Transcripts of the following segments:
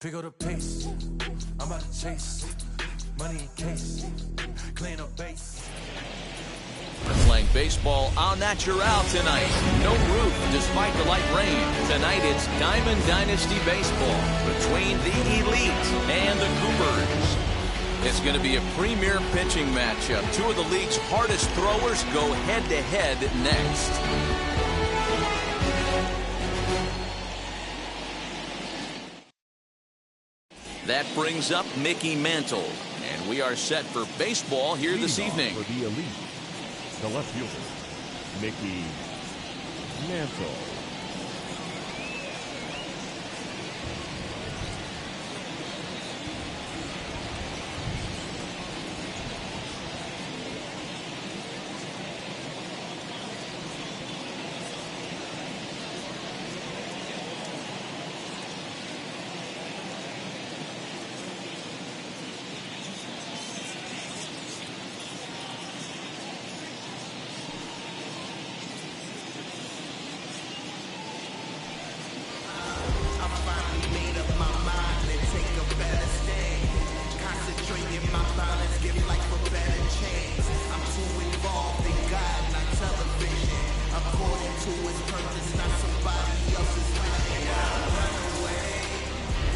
Trigger the pace. I'm about to chase. Money in case. Clean up base. We're playing baseball au natural tonight. No roof despite the light rain. Tonight it's Diamond Dynasty Baseball between the Elite and the Coopers. It's going to be a premier pitching matchup. Two of the league's hardest throwers go head-to-head next. That brings up Mickey Mantle. And we are set for baseball here this evening. For the Elite, the left fielder, Mickey Mantle.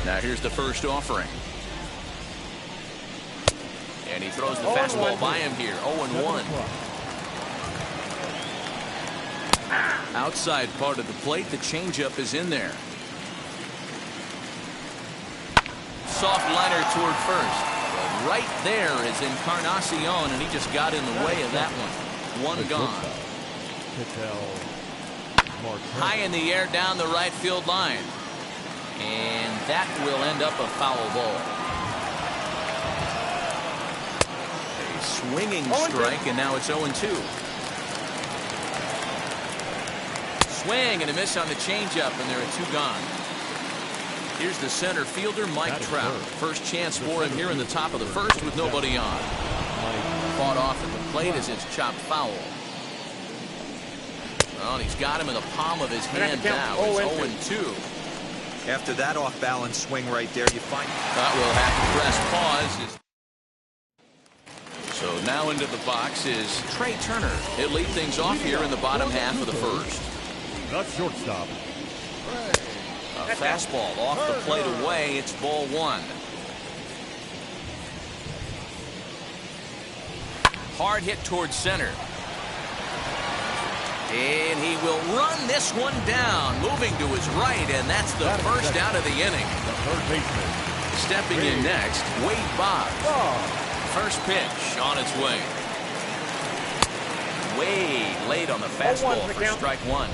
Now here's the first offering. And he throws the fastball by him here. 0-1. Outside part of the plate, the changeup is in there. Soft liner toward first. But right there is Encarnacion, and he just got in the way of that one. One gone. High in the air down the right field line. And that will end up a foul ball. A swinging strike, and now it's 0-2. Swing and a miss on the changeup, and there are two gone. Here's the center fielder, Mike Trout. First chance for him here in the top of the first with nobody on. Fought off at the plate as it's chopped foul. Well, and he's got him in the palm of his hand now. It's 0-2. After that off-balance swing right there, you find that will have to press pause. So now into the box is Trey Turner. He'll lead things off here in the bottom half of the first. The shortstop. A fastball off the plate away. It's ball one. Hard hit towards center. And he will run this one down, moving to his right, and that's the first out of the inning. The third baseman. Stepping in next, Wade Boggs. First pitch on its way. Way late on the fastball for strike one.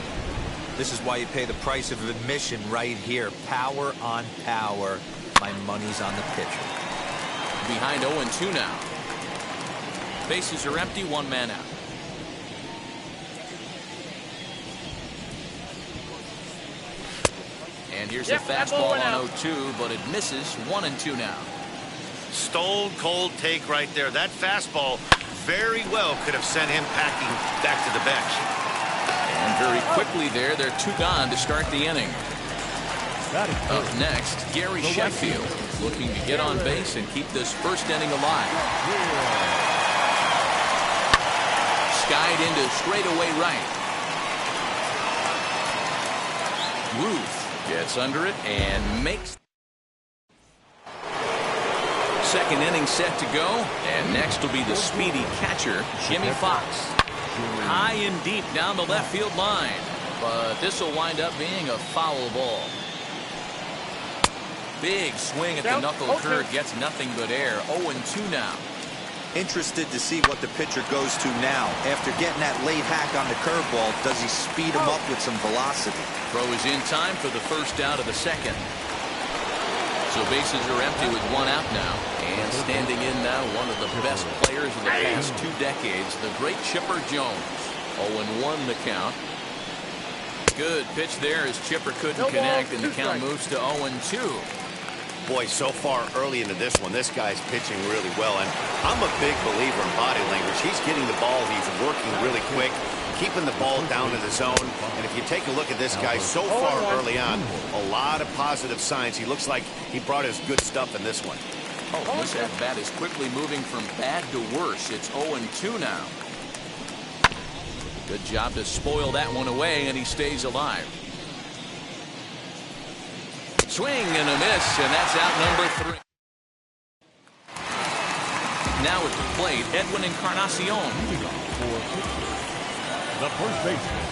This is why you pay the price of admission right here. Power on power. My money's on the pitcher. Behind 0-2 now. Bases are empty, one man out. And here's a fastball on 0-2, but it misses. 1-2 now. Stone cold take right there. That fastball very well could have sent him packing back to the bench. And very quickly there are two gone to start the inning. Up next, Gary Sheffield looking to get on base and keep this first inning alive. Skied into straightaway right. Ruth gets under it and makes. Second inning set to go, and next will be the speedy catcher, Jimmy Fox. High and deep down the left field line, but this will wind up being a foul ball. Big swing at the knuckle curve, gets nothing but air. 0-2 now. Interested to see what the pitcher goes to now. After getting that late hack on the curveball, does he speed him up with some velocity? Throw is in time for the first out of the second. So bases are empty with one out now. And standing in now, one of the best players of the past 2 decades, the great Chipper Jones. 0-1 the count. Good pitch there as Chipper couldn't connect, and the count moves to 0-2. Boy, so far early into this one, this guy's pitching really well. And I'm a big believer in body language. He's getting the ball. He's working really quick, keeping the ball down to the zone. And if you take a look at this guy so far early on, a lot of positive signs. He looks like he brought his good stuff in this one. Oh, this at-bat is quickly moving from bad to worse. It's 0-2 now. Good job to spoil that one away, and he stays alive. Swing and a miss, and that's out number 3. Now at the plate, Edwin Encarnacion. The first baseman.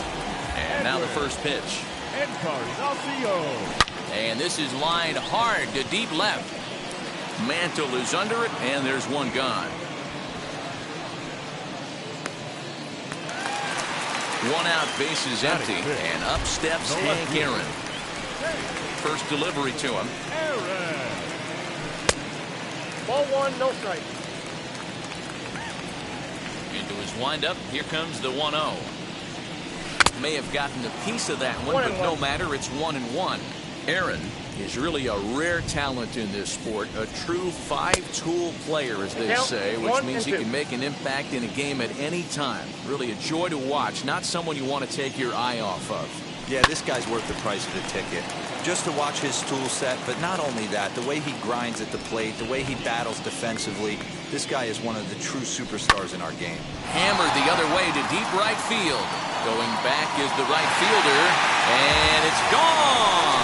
And now the first pitch. Encarnacion. And this is lined hard to deep left. Mantle is under it, and there's one gone. One out, base is empty, and up steps Hank Aaron. First delivery to him. Ball 1, no strike. Into his windup, here comes the 1-0. May have gotten a piece of that one, but no matter, it's 1-1. Aaron is really a rare talent in this sport, a true five-tool player, as they say, which means he can make an impact in a game at any time. Really a joy to watch, not someone you want to take your eye off of. Yeah, this guy's worth the price of the ticket. Just to watch his tool set, but not only that, the way he grinds at the plate, the way he battles defensively, this guy is one of the true superstars in our game. Hammered the other way to deep right field. Going back is the right fielder, and it's gone!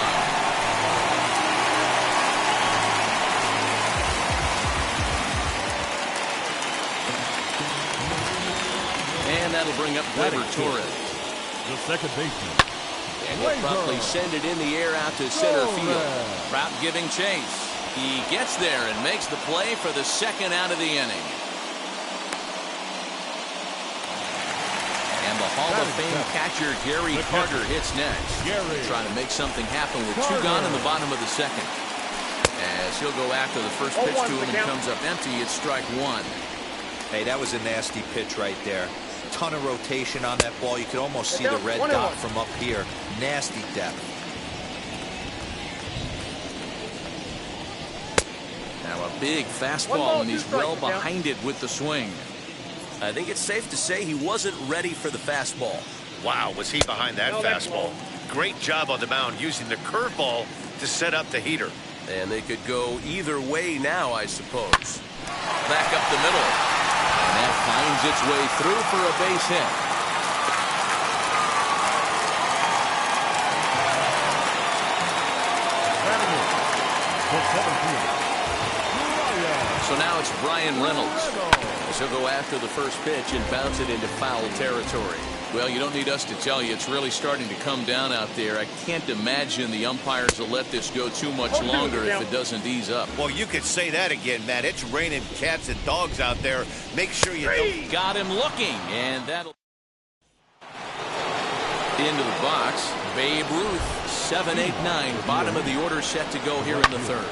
And that'll bring up Gleyber Torres. The second baseman. And he'll promptly send it in the air out to center field. Trout giving chase. He gets there and makes the play for the second out of the inning. And the Hall of Fame catcher Gary Carter hits next. Trying to make something happen with two gone in the bottom of the second. As he'll go after the first pitch to him and comes up empty, it's strike one. Hey, that was a nasty pitch right there. Ton of rotation on that ball. You could almost see the red dot from up here. Nasty depth. Now a big fastball, and he's well behind it with the swing. I think it's safe to say he wasn't ready for the fastball. Wow, was he behind that fastball. Great job on the mound using the curveball to set up the heater. And they could go either way now, I suppose. Back up the middle. And that finds its way through for a base hit. So now it's Brian Reynolds. He'll go after the first pitch and bounce it into foul territory. Well, you don't need us to tell you, it's really starting to come down out there. I can't imagine the umpires will let this go too much longer if it doesn't ease up. Well, you could say that again, Matt. It's raining cats and dogs out there. Make sure you don't. Got him looking, and that'll into the box. Babe Ruth, 7-8-9, bottom of the order set to go here in the third.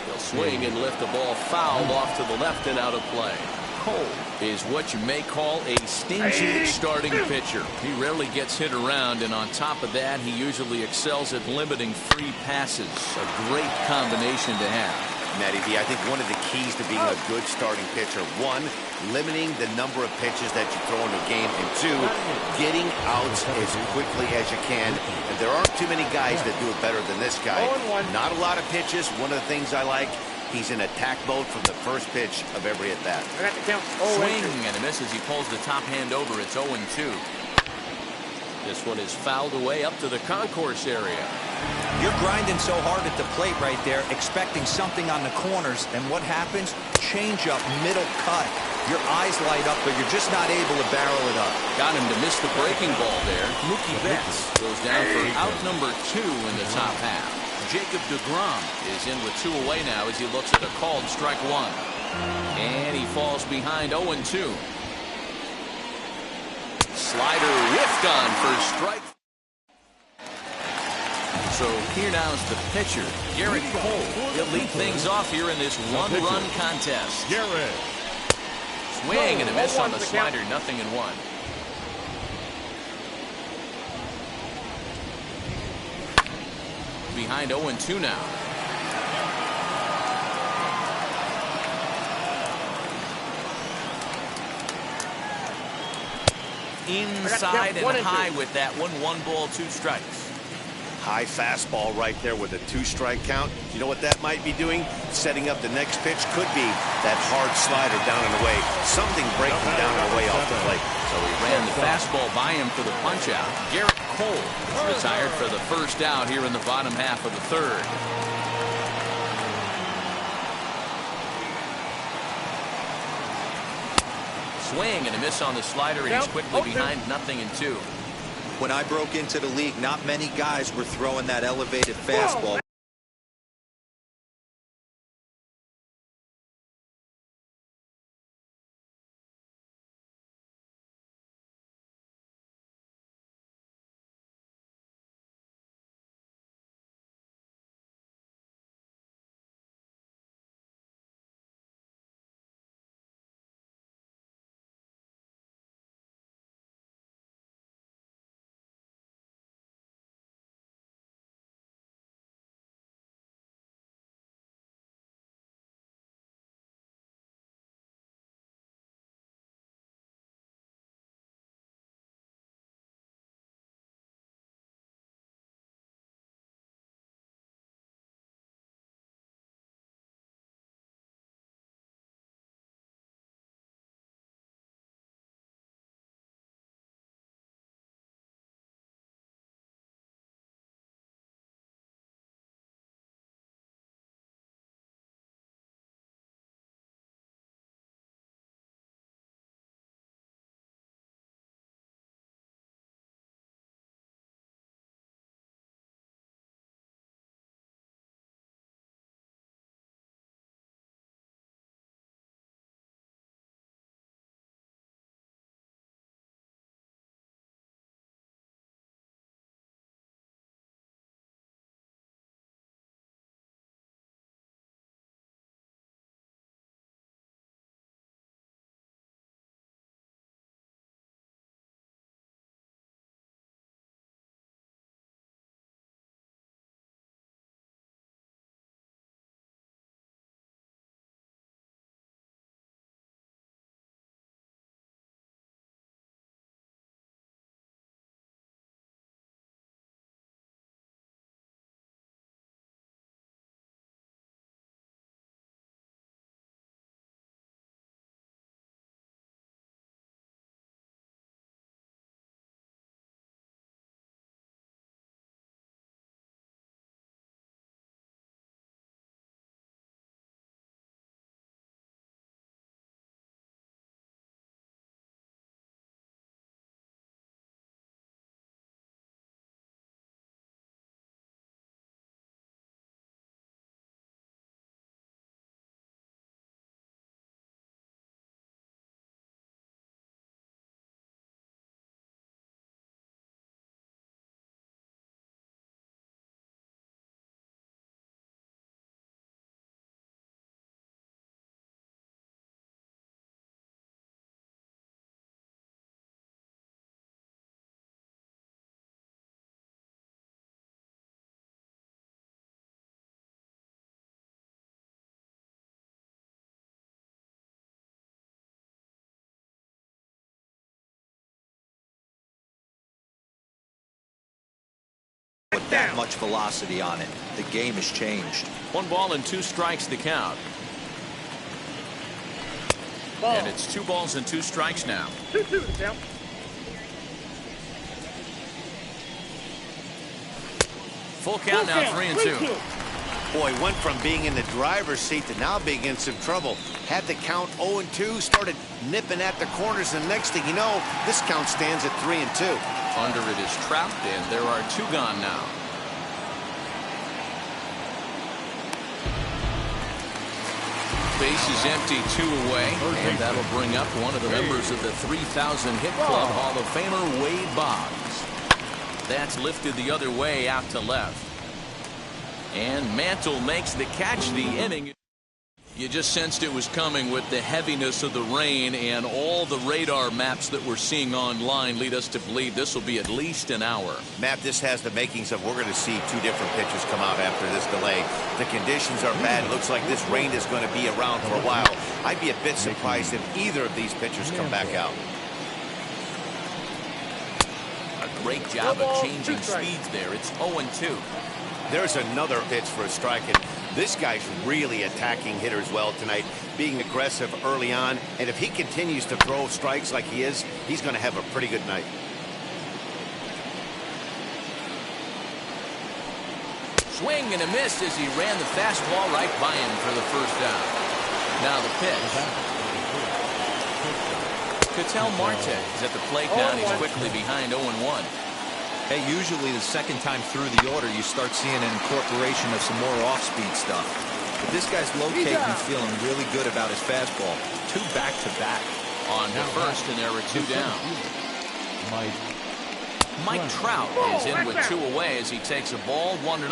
They'll swing and lift the ball foul off to the left and out of play. Cole is what you may call a stingy starting pitcher. He rarely gets hit around, and on top of that, he usually excels at limiting free passes. A great combination to have. Matty V, I think one of the keys to being a good starting pitcher, one, limiting the number of pitches that you throw in a game, and two, getting outs as quickly as you can. And there aren't too many guys that do it better than this guy. Not a lot of pitches. One of the things I like, he's in attack mode from the first pitch of every at-bat. Swing and a miss as he pulls the top hand over. It's 0-2. This one is fouled away up to the concourse area. You're grinding so hard at the plate right there, expecting something on the corners, and what happens? Change up, middle cut. Your eyes light up, but you're just not able to barrel it up. Got him to miss the breaking ball there. Mookie Betts goes down for out number 2 in the top half. Jacob deGrom is in with 2 away now as he looks at a called strike one. And he falls behind 0-2. Slider whiffed on for strike. So here now is the pitcher, Garrett Cole. He'll lead things off here in this one-run contest. Garrett. Swing and a miss on the slider, 0-1. Behind 0-2 now. inside and high with that one. 1 ball, 2 strikes. High fastball right there with a 2-strike count. You know what that might be doing? Setting up the next pitch. Could be that hard slider down and away. Something breaking down and away off the plate. So he ran the fastball by him for the punch out. Garrett Cole is retired for the first out here in the bottom half of the 3rd. Swing and a miss on the slider, and he's quickly behind 0-2. When I broke into the league, not many guys were throwing that elevated fastball. With that much velocity on it, the game has changed. 1 ball and 2 strikes the count. And it's 2 balls and 2 strikes now. 2-2 count. Full count now, 3-2. Boy, went from being in the driver's seat to now being in some trouble. Had the count 0-2, started nipping at the corners, and next thing you know, this count stands at 3-2. Under it is Trout, and there are 2 gone now. Base is empty, 2 away, and that'll bring up one of the members of the 3,000 hit club, Hall of Famer Wade Boggs. That's lifted the other way out to left. And Mantle makes the catch. The inning, you just sensed it was coming with the heaviness of the rain, and all the radar maps that we're seeing online lead us to believe this will be at least an hour. Matt, this has the makings of we're going to see 2 different pitchers come out after this delay. The conditions are bad. It looks like this rain is going to be around for a while. I'd be a bit surprised if either of these pitchers come back out. Great job of changing speeds there. It's 0-2. There's another pitch for a strike, and this guy's really attacking hitters well tonight, being aggressive early on, and if he continues to throw strikes like he is, he's going to have a pretty good night. Swing and a miss as he ran the fastball right by him for the first out. Now the pitch. Ketel Marte is at the plate now, and he's quickly behind 0-1. Hey, usually the second time through the order, you start seeing an incorporation of some more off-speed stuff. But this guy's locating and feeling really good about his fastball. 2 back-to-back. On to first, and there are 2 down. Mike Trout is in with 2 away as he takes a ball 1-0.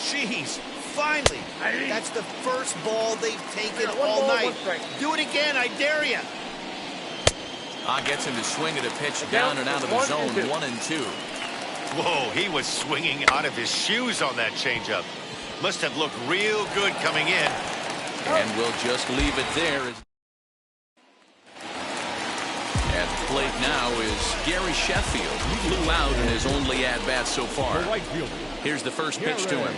Jeez, finally! That's the first ball they've taken all night. Do it again, I dare you! Gets him to swing at a pitch down and out of the zone, 1-2. Whoa, he was swinging out of his shoes on that changeup. Must have looked real good coming in. And we'll just leave it there. At the plate now is Gary Sheffield. He flew out in his only at-bat so far. Here's the first pitch to him.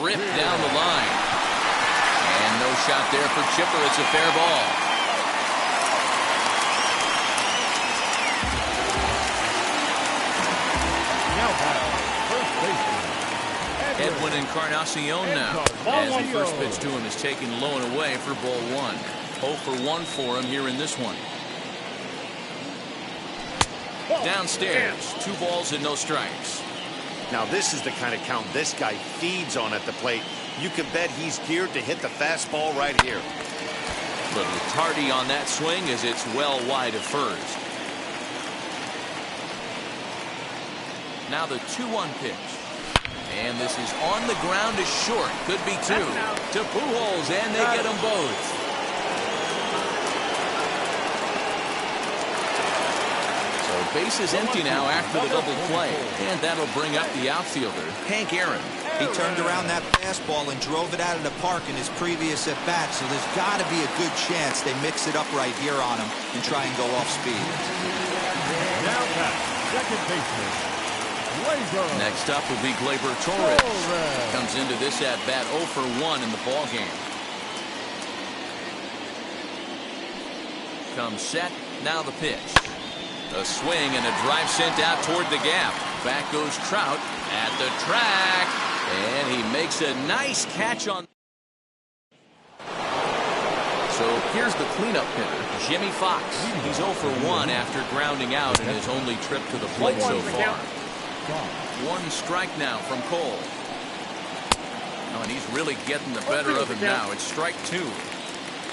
Ripped down the line. And no shot there for Chipper. It's a fair ball. Edwin Encarnacion now, as the first pitch to him is taken low and away for ball 1. 0 for 1 for him here in this one. Downstairs, 2 balls and no strikes. Now this is the kind of count this guy feeds on at the plate. You can bet he's geared to hit the fastball right here. Little tardy on that swing as it's well wide of first. Now the 2-1 pitch. And this is on the ground to short. Could be 2. To Pujols, and they get them both. So base is empty now after the double play. And that'll bring up the outfielder, Hank Aaron. He turned around that fastball and drove it out of the park in his previous at-bat, so there's got to be a good chance they mix it up right here on him and try and go off speed. Now back, second baseman. Next up will be Gleyber Torres. Comes into this at-bat 0 for 1 in the ballgame. Comes set, now the pitch. A swing and a drive sent out toward the gap. Back goes Trout at the track. And he makes a nice catch on. So here's the cleanup hitter, Jimmy Fox. He's 0 for 1 after grounding out in his only trip to the plate so far. 1 strike now from Cole. Oh, and he's really getting the better of him now. It's strike 2.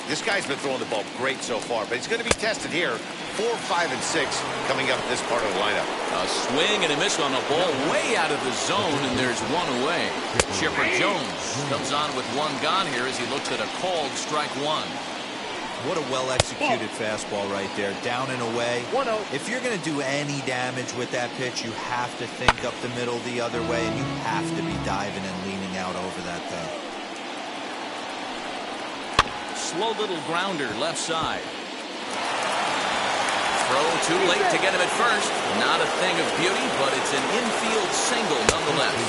This guy's been throwing the ball great so far, but he's going to be tested here. 4, 5, and 6 coming up in this part of the lineup. A swing and a miss on a ball way out of the zone, and there's 1 away. Chipper Jones comes on with 1 gone here as he looks at a called strike 1. What a well-executed fastball right there, down and away. If you're going to do any damage with that pitch, you have to think up the middle the other way, and you have to be diving and leaning out over that thing. Slow little grounder left side. Throw too late to get him at first. Not a thing of beauty, but it's an infield single nonetheless.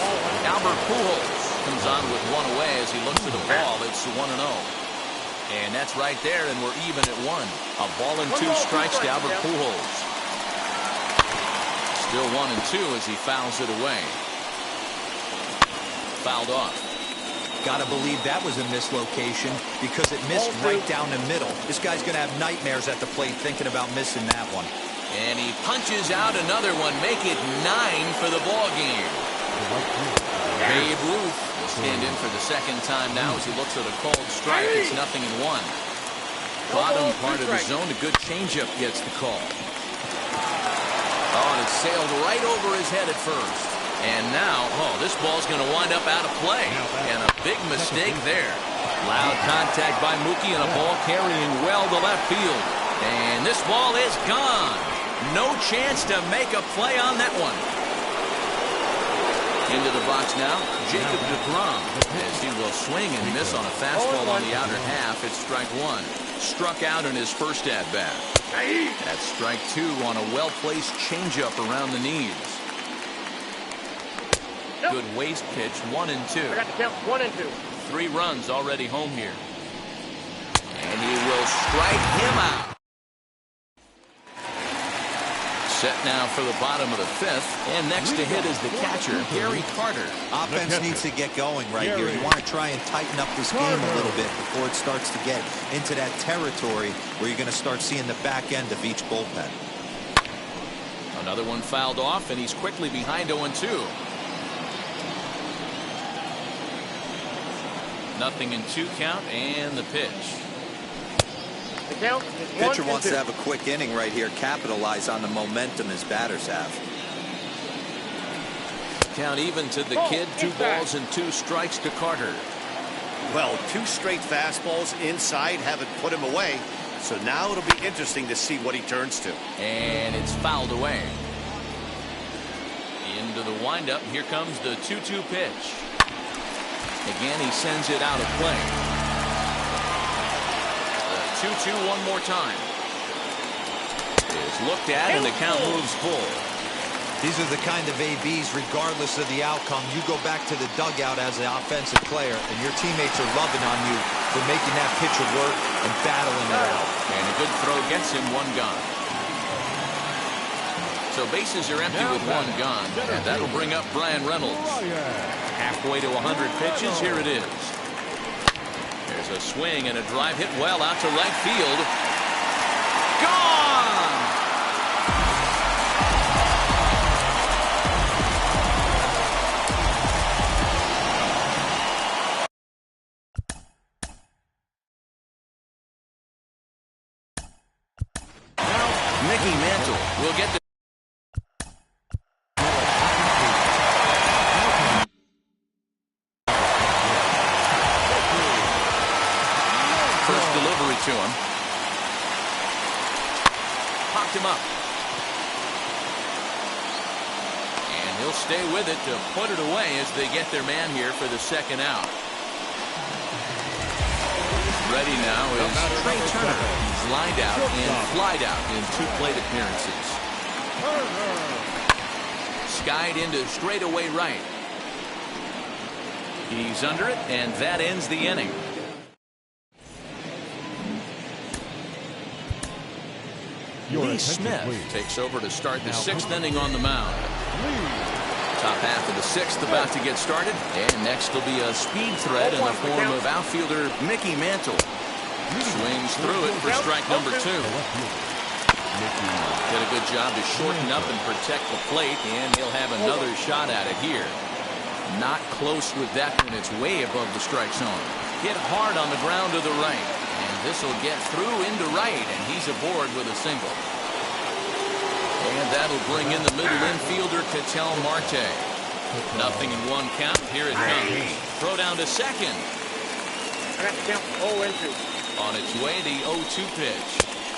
Albert Pujols comes on with 1 away as he looks at the ball. It's 1-0. And that's right there, and we're even at 1. A ball and 2 strikes to Albert Pujols. Still 1-2 as he fouls it away. Fouled off. Gotta believe that was a mislocation because it missed right down the middle. This guy's gonna have nightmares at the plate thinking about missing that one. And he punches out another one, make it 9 for the ball game. Babe Ruth will stand in for the second time now as he looks at a called strike. It's 0-1. Bottom part of the zone, a good changeup gets the call. Oh, and it sailed right over his head at first. And now, this ball's going to wind up out of play. And a big mistake there. Loud contact by Mookie and a ball carrying well to left field. And this ball is gone. No chance to make a play on that one. Into the box now, Jacob deGrom, as he will swing and miss on a fastball on the outer half. It's strike 1. Struck out in his first at-bat. That's strike 2 on a well-placed changeup around the knees. Good waist pitch, 1 and 2. I got the count 1 and 2. 3 runs already home here. And he will strike him out. Set now for the bottom of the 5th. And next to hit is the catcher, Gary Carter. Offense needs to get going right here. You want to try and tighten up this game a little bit before it starts to get into that territory where you're going to start seeing the back end of each bullpen. Another one fouled off, and he's quickly behind 0-2. Nothing in 2 count, and the pitch. The count is 1 Pitcher and wants 2. to have a quick inning right here, capitalize on the momentum his batters have. Count even to the kid. 2 balls and 2 strikes to Carter. Well, 2 straight fastballs inside haven't put him away. So now it'll be interesting to see what he turns to. And it's fouled away. Into the windup. Here comes the 2-2 pitch. Again, he sends it out of play. 2-2 one more time. Is looked at, and the count moves full. These are the kind of ABs, regardless of the outcome. You go back to the dugout as an offensive player, and your teammates are loving on you for making that pitcher work and battling it out. And a good throw gets him 1 gone. So bases are empty with 1 gone, and that'll bring up Brian Reynolds. Halfway to 100 pitches, here it is. There's a swing and a drive hit well out to right field. Gone! Mickey Mantle will get the first delivery to him. Popped him up. And he'll stay with it to put it away as they get their man here for the 2nd out. Ready now is Trey Turner. He's lined out and flied out in 2 plate appearances. Skied into straightaway right. He's under it, and that ends the inning. Lee Smith takes over to start the 6th inning on the mound. Top half of the 6th about to get started, and next will be a speed threat in the form of outfielder Mickey Mantle. Swings through it for strike number 2. Did a good job to shorten up and protect the plate, and he'll have another shot at it here. Not close with that one. It's way above the strike zone. Hit hard on the ground to the right, and this will get through into right, and he's aboard with a single. And that'll bring in the middle infielder, Ketel Marte. Nothing in 1 count. Here it comes. Throw down to 2nd. I got the count 0 and 2. On its way, the 0-2 pitch.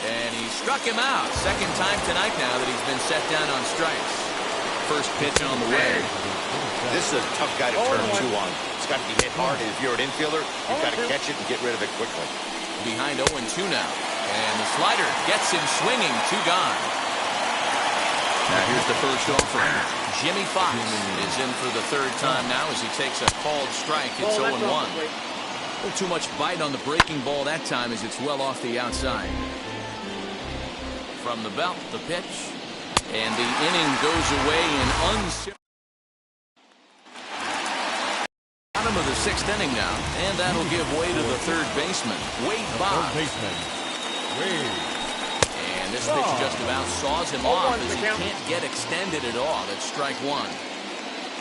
And he struck him out. 2nd time tonight now that he's been set down on strikes. First pitch on the way. This is a tough guy to turn 2 on. It's got to be hit hard, and if you're an infielder, you've got to catch it and get rid of it quickly. Behind 0-2 now. And the slider gets him swinging. 2 gone. Now here's the first offering. Jimmy Fox is in for the 3rd time now as he takes a called strike. It's 0-1. A little too much bite on the breaking ball that time as it's well off the outside. From the belt, the pitch. And the inning goes away in bottom of the 6th inning now. And that'll give way to the 3rd baseman, Wade Boggs. And this pitch just about saws him off as he can't get extended at all. That's strike 1.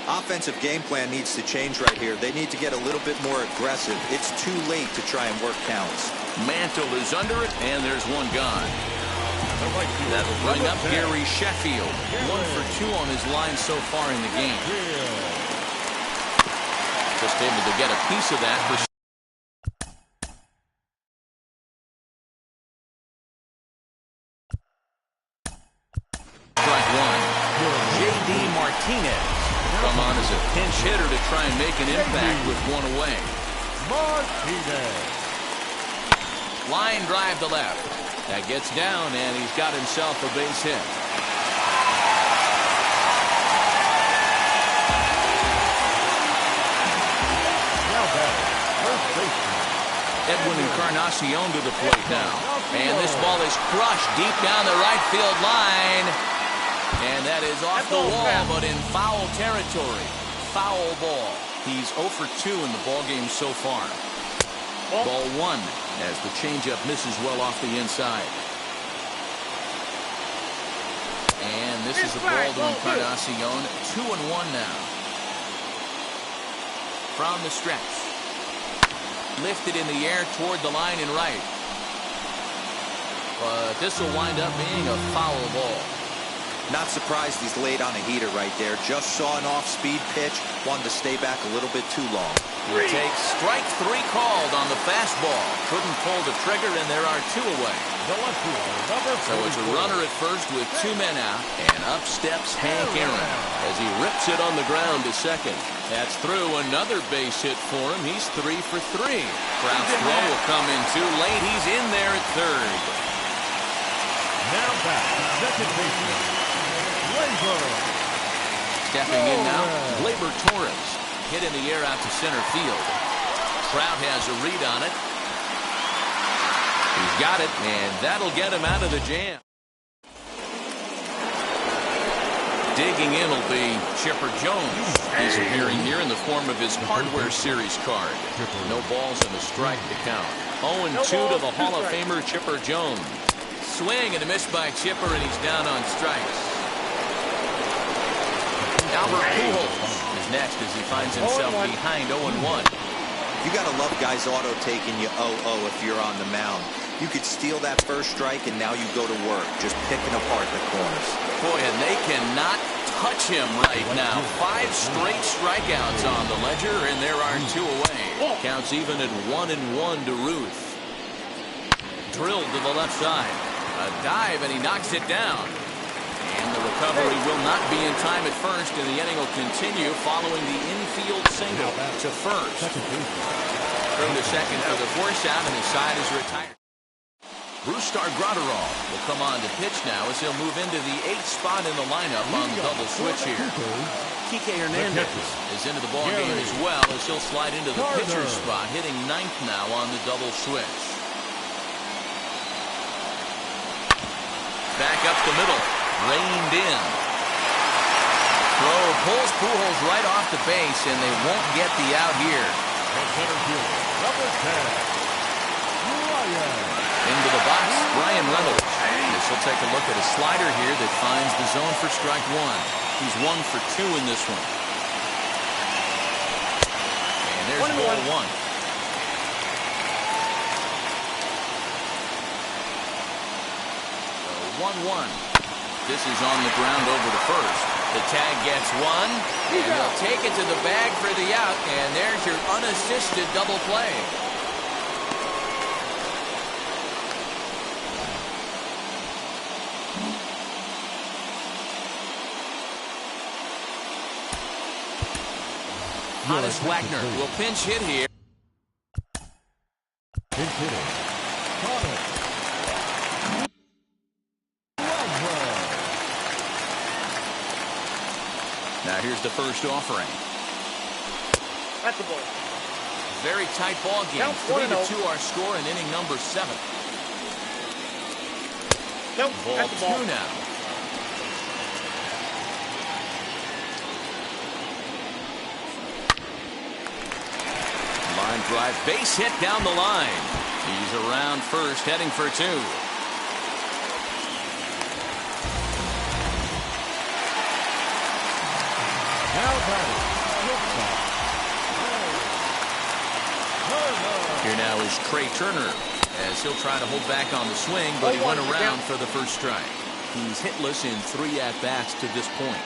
Offensive game plan needs to change right here. They need to get a little bit more aggressive. It's too late to try and work counts. Mantle is under it, and there's 1 gone. That'll bring up Gary Sheffield. 1 for 2 on his line so far in the game. Just able to get a piece of that for strike 1. J.D. Martinez come on as a pinch hitter to try and make an impact with 1 away. Line drive to left. That gets down, and he's got himself a base hit. Edwin Encarnacion to the plate now. And this ball is crushed deep down the right field line. And that is off the wall, but in foul territory. Foul ball. He's 0 for 2 in the ball game so far. Ball 1 as the changeup misses well off the inside. And this is a ball to Encarnacion. 2-1 now. From the stretch. Lifted in the air toward the line and right. But this will wind up being a foul ball. Not surprised he's laid on a heater right there. Just saw an off-speed pitch. Wanted to stay back a little bit too long. He takes strike 3 called on the fastball. Couldn't pull the trigger, and there are 2 away. So it's a runner at first with 2 men out, and up steps Hank Aaron as he rips it on the ground to second. That's through. Another base hit for him. He's 3 for 3. Kraft's throw will come in too late. He's in there at third. Now back, second baseman, Gleyber. Stepping in now, Gleyber Torres. Hit in the air out to center field. Trout has a read on it. He's got it, and that'll get him out of the jam. Digging in will be Chipper Jones. He's appearing here in the form of his Hardware Series card. No balls and a strike to count. 0-2 to the Hall of Famer Chipper Jones. Swing and a miss by Chipper, and he's down on strikes. Albert Pujols is next as he finds himself behind 0-1. You got to love guys auto-taking you 0-0 if you're on the mound. You could steal that first strike, and now you go to work, just picking apart the corners. Boy, and they cannot touch him right now. 5 straight strikeouts on the ledger, and there are 2 away. Counts even at 1-1 to Ruth. Drilled to the left side. A dive, and he knocks it down. And the recovery will not be in time at first, and the inning will continue following the infield single to first. Through to second for the force out, and his side is retired. Brusdar Graterol will come on to pitch now as he'll move into the 8th spot in the lineup on the double switch here. Kike Hernandez is into the ball game as well as he'll slide into the pitcher's spot, hitting 9th now on the double switch. Back up the middle, reined in. Throw pulls Pujols right off the base, and they won't get the out here. Number 10. Into the box, Brian Reynolds. This will take a look at a slider here that finds the zone for strike 1. He's 1 for 2 in this one. And there's ball 1. So 1-1. This is on the ground over to first. The tag gets 1, and they'll take it to the bag for the out, and there's your unassisted double play. Hannes Wagner will pinch hit here. Pinch hitter. Now here's the first offering. That's the ball. Very tight ball game. 3-2 our score in inning number 7. Ball 2 now. Line drive, base hit down the line. He's around first, heading for 2. Here now is Trey Turner as he'll try to hold back on the swing, but he went around for the first strike. He's hitless in 3 at-bats to this point.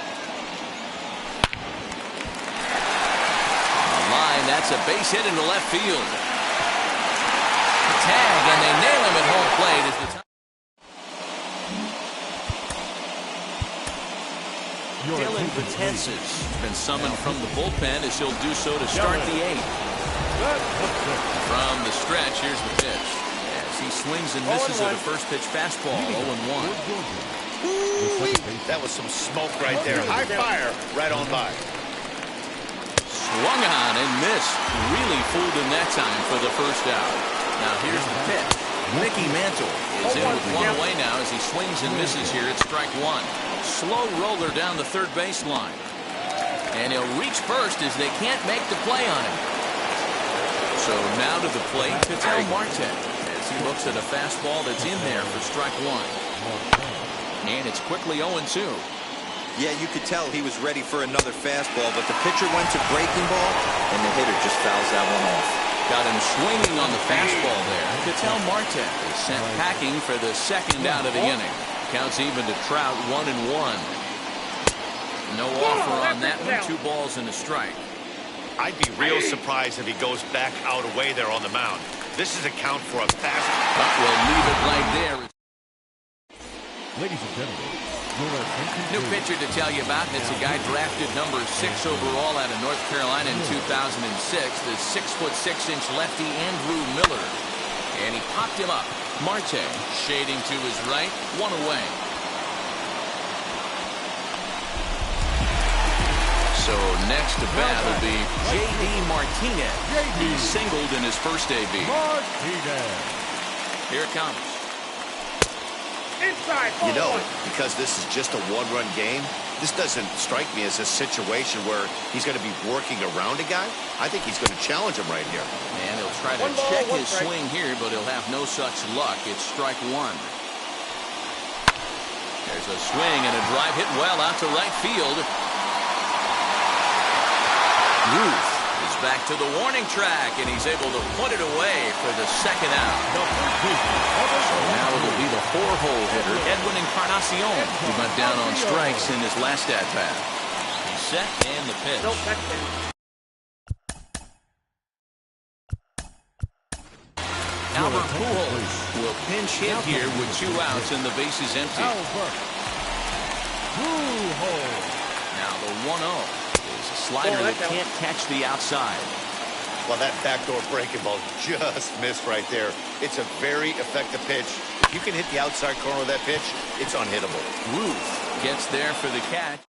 That's a base hit into left field. Tag, and they nail him at home plate as the time. Dylan Betances has been summoned from the bullpen as he'll do so to start the 8th. From the stretch, here's the pitch. As as he swings and misses at a first pitch fastball. 0-1. That was some smoke right there. High fire right on by. Swung on and missed. Really fooled him that time for the first out. Now here's the pitch. Mickey Mantle is in with one away now as he swings and misses here at strike one. Slow roller down the third baseline. And he'll reach first as they can't make the play on him. So now to the plate, Ketel Marte as he looks at a fastball that's in there for strike one. And it's quickly 0-2. Yeah, you could tell he was ready for another fastball, but the pitcher went to breaking ball, and the hitter just fouls that one off. Got him swinging on the fastball there. Ketel Marte is sent packing for the second out of the inning. Counts even to Trout, 1-1. No offer on that one. 2 balls and a strike. I'd be real surprised if he goes back out away there on the mound. This is a count for a fast. But we'll leave it right there. Ladies and gentlemen, New pitcher to tell you about. It's a guy drafted number 6 overall out of North Carolina in 2006. The 6'6" lefty Andrew Miller. And he popped him up. Marte shading to his right. 1 away. So next to bat will be J.D. Martinez. He singled in his first AB. Here it comes. Inside. You know, because this is just a one-run game, this doesn't strike me as a situation where he's going to be working around a guy. I think he's going to challenge him right here. And he'll try to check his swing here, but he'll have no such luck. It's strike one. There's a swing and a drive hit well out to right field. Ruth is back to the warning track, and he's able to put it away for the second out. So now it'll be the 4-hole hitter, Edwin Encarnacion, who went down on strikes in his last at-bat. He's set and the pitch. Albert Pujols will pinch hit here with 2 outs and the bases empty. Now the 1-0. Slider that can't catch the outside. Well, that backdoor breaking ball just missed right there. It's a very effective pitch. If you can hit the outside corner of that pitch, it's unhittable. Ruth gets there for the catch.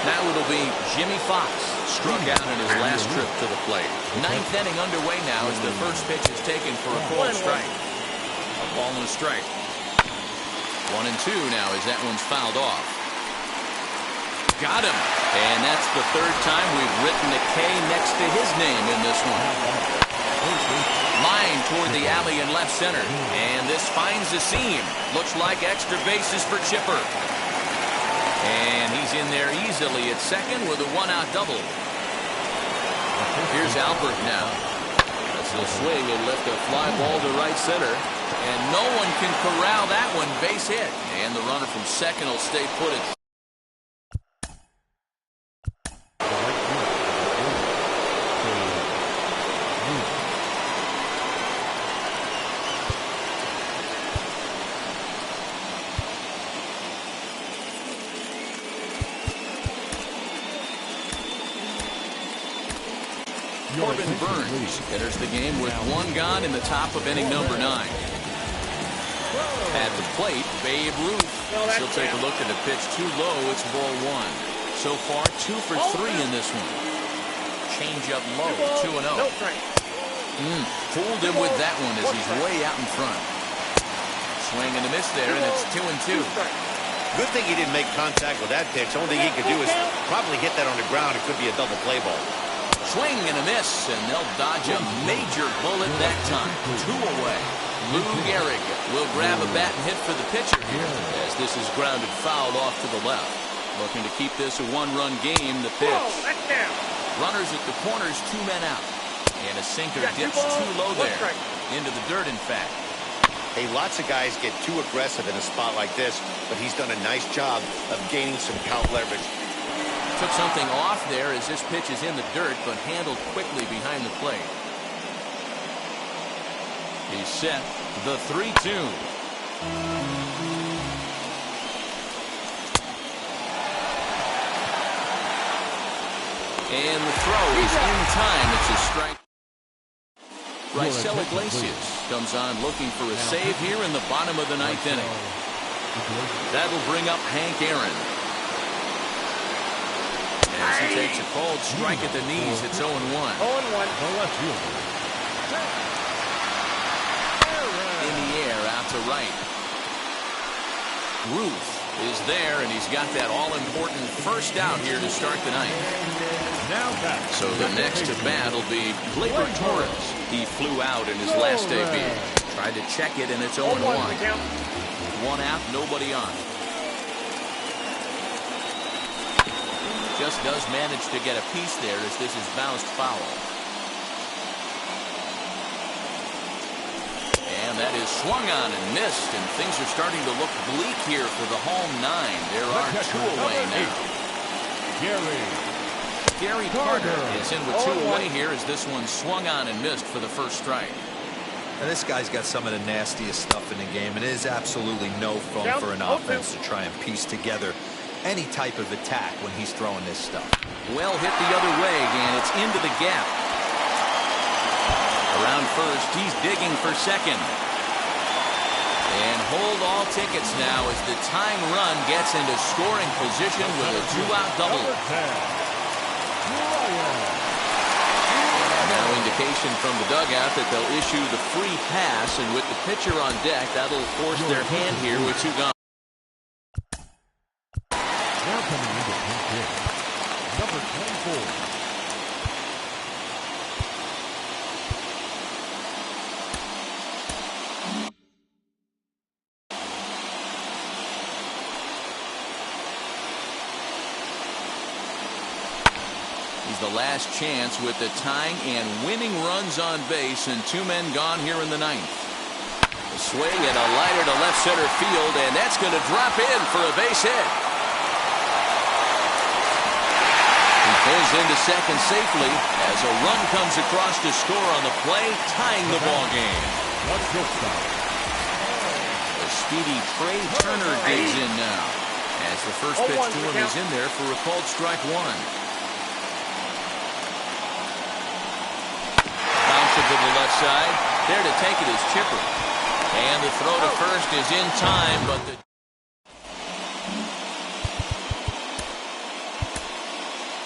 Now it'll be Jimmy Fox. Struck out in his last trip to the plate. 9th inning underway now as the first pitch is taken for a called strike. A ball and a strike. 1-2 now as that one's fouled off. Got him. And that's the 3rd time we've written a K next to his name in this one. Line toward the alley in left center. And this finds the seam. Looks like extra bases for Chipper. And he's in there easily at second with a 1-out double. Here's Albert now. As he'll swing and lift a fly ball to right center. And no one can corral that one. Base hit. And the runner from second will stay put at Corbin Burns enters the game with 1 gone in the top of inning number 9. At the plate, Babe Ruth. She'll take a look at the pitch too low. It's ball 1. So far, 2 for 3 in this one. Change up low, 2-0. Fooled him with that one as he's way out in front. Swing and a miss there, and it's 2-2. Good thing he didn't make contact with that pitch. Only thing he could do is probably hit that on the ground. It could be a double play ball. Swing and a miss, and they'll dodge a major bullet that time. 2 away. Lou Gehrig will grab a bat and hit for the pitcher here as this is grounded foul off to the left. Looking to keep this a 1-run game, the pitch. Runners at the corners, 2 men out. And a sinker dips too low there. Into the dirt, in fact. Hey, lots of guys get too aggressive in a spot like this, but he's done a nice job of gaining some count leverage. Took something off there as this pitch is in the dirt, but handled quickly behind the plate. He's set. The 3-2. And the throw is in time. It's a strike. Raisel Iglesias comes on looking for a save here in the bottom of the ninth inning. That'll bring up Hank Aaron. As he takes a cold strike at the knees, it's 0-1. 0-1. In the air, out to right. Ruth is there, and he's got that all-important first out here to start the ninth. So the next to bat will be Gleyber Torres. He flew out in his last debut. Tried to check it, and it's 0-1. One out, nobody on. Just does manage to get a piece there as this is bounced foul. And that is swung on and missed, and things are starting to look bleak here for the home nine. There are two away now. Gary Carter is in with two away here as this one swung on and missed for the first strike. And this guy's got some of the nastiest stuff in the game. It is absolutely no fun for an offense to try and piece together any type of attack when he's throwing this stuff. Well hit the other way, and it's into the gap. Around first, he's digging for second. And hold all tickets now as the tying run gets into scoring position with a two-out double. Now indication from the dugout that they'll issue the free pass, and with the pitcher on deck, that'll force their hand here with two gone. Now coming into pinch hit, number 24. He's the last chance with the tying and winning runs on base, and two men gone here in the ninth. A swing and a liner to left center field, and that's going to drop in for a base hit. He pulls into second safely as a run comes across to score on the play, tying the ball game. The speedy Trey Turner digs in now as the first pitch to him is in there for a called strike one. To the left side. There to take it is Chipper. And the throw to first is in time, but the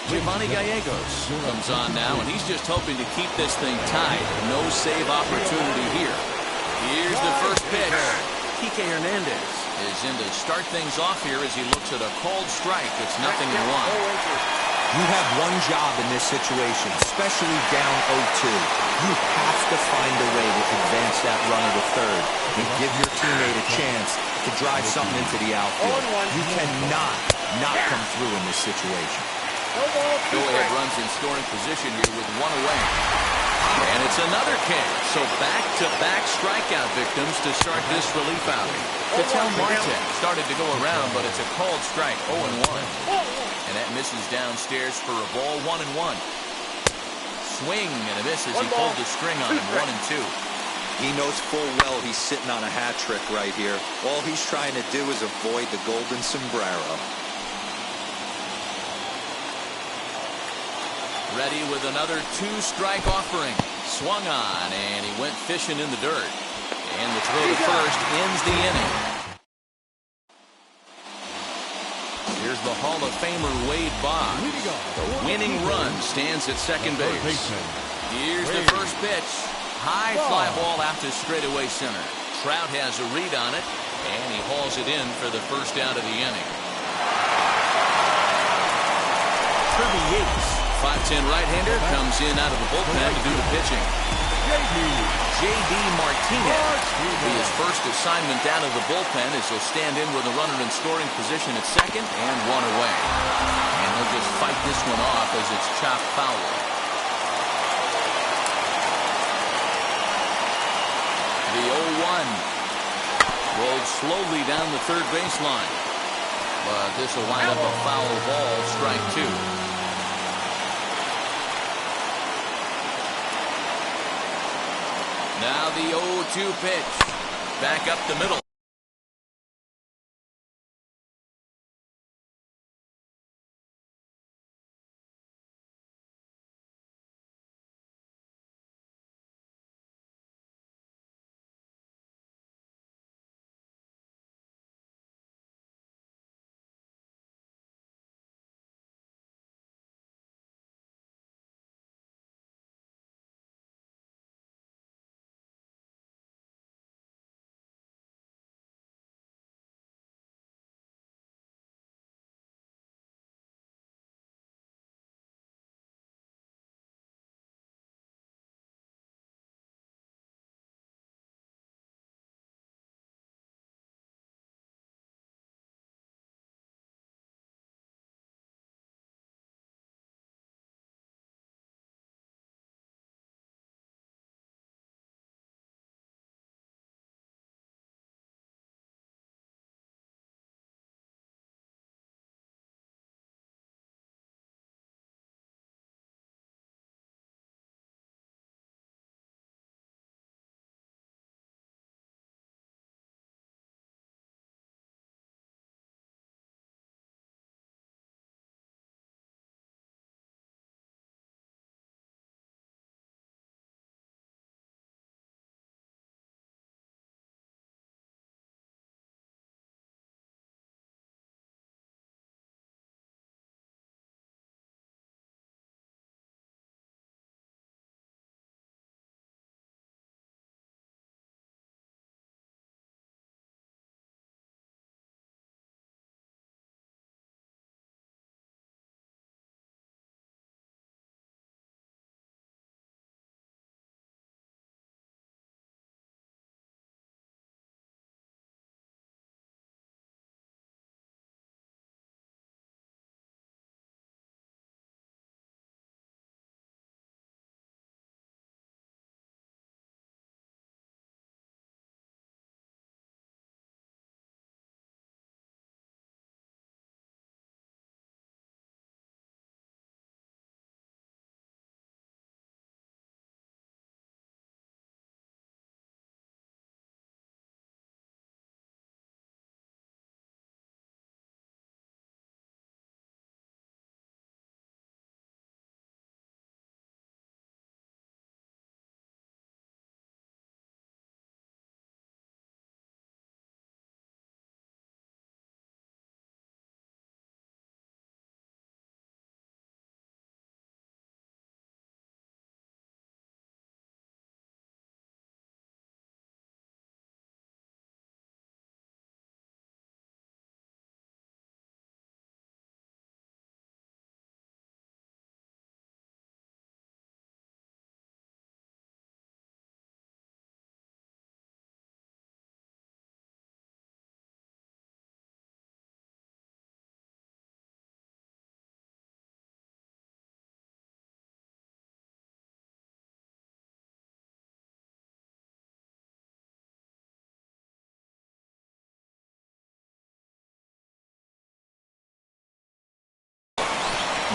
Giovanni Gallegos comes on now, and he's just hoping to keep this thing tied. No save opportunity here. Here's the first pitch. Kike Hernandez is in to start things off here as he looks at a called strike. It's 0-1. You have one job in this situation, especially down 0-2. You have to find a way to advance that runner to third and give your teammate a chance to drive something into the outfield. You cannot not come through in this situation. Go-ahead runs in scoring position here with one away. And it's another K. So back-to-back strikeout victims to start this relief outing. Ketel Marte started to go around, but it's a called strike, 0-1. And that misses downstairs for a ball, 1-1. Swing and a miss as he pulled the string on him, 1-2. He knows full well he's sitting on a hat trick right here. All he's trying to do is avoid the golden sombrero. Ready with another two-strike offering. Swung on, and he went fishing in the dirt. And the throw to first ends the inning. Here's the Hall of Famer Wade Boggs. The winning run stands at second base. Here's the first pitch. High fly ball out to straightaway center. Trout has a read on it, and he hauls it in for the first out of the inning. Kirby Yates, 5'10" right-hander, comes in out of the bullpen to do the pitching. J.D. Martinez will be his first assignment down of the bullpen as he'll stand in with a runner in scoring position at second and one away. And he'll just fight this one off as it's chopped foul. The 0-1 rolled slowly down the third baseline. But this will wind up a foul ball, strike two. Now the 0-2 pitch. Back up the middle.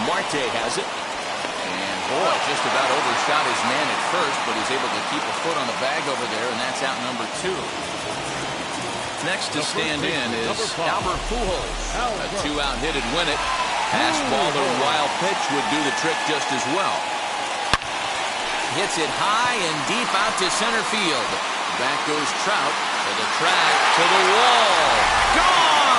Marte has it. And boy, just about overshot his man at first, but he's able to keep a foot on the bag over there, and that's out number 2. Next to stand in is Albert Pujols. A 2-out hit and win it. Pass ball, the wild pitch would do the trick just as well. Hits it high and deep out to center field. Back goes Trout to the track, to the wall. Gone!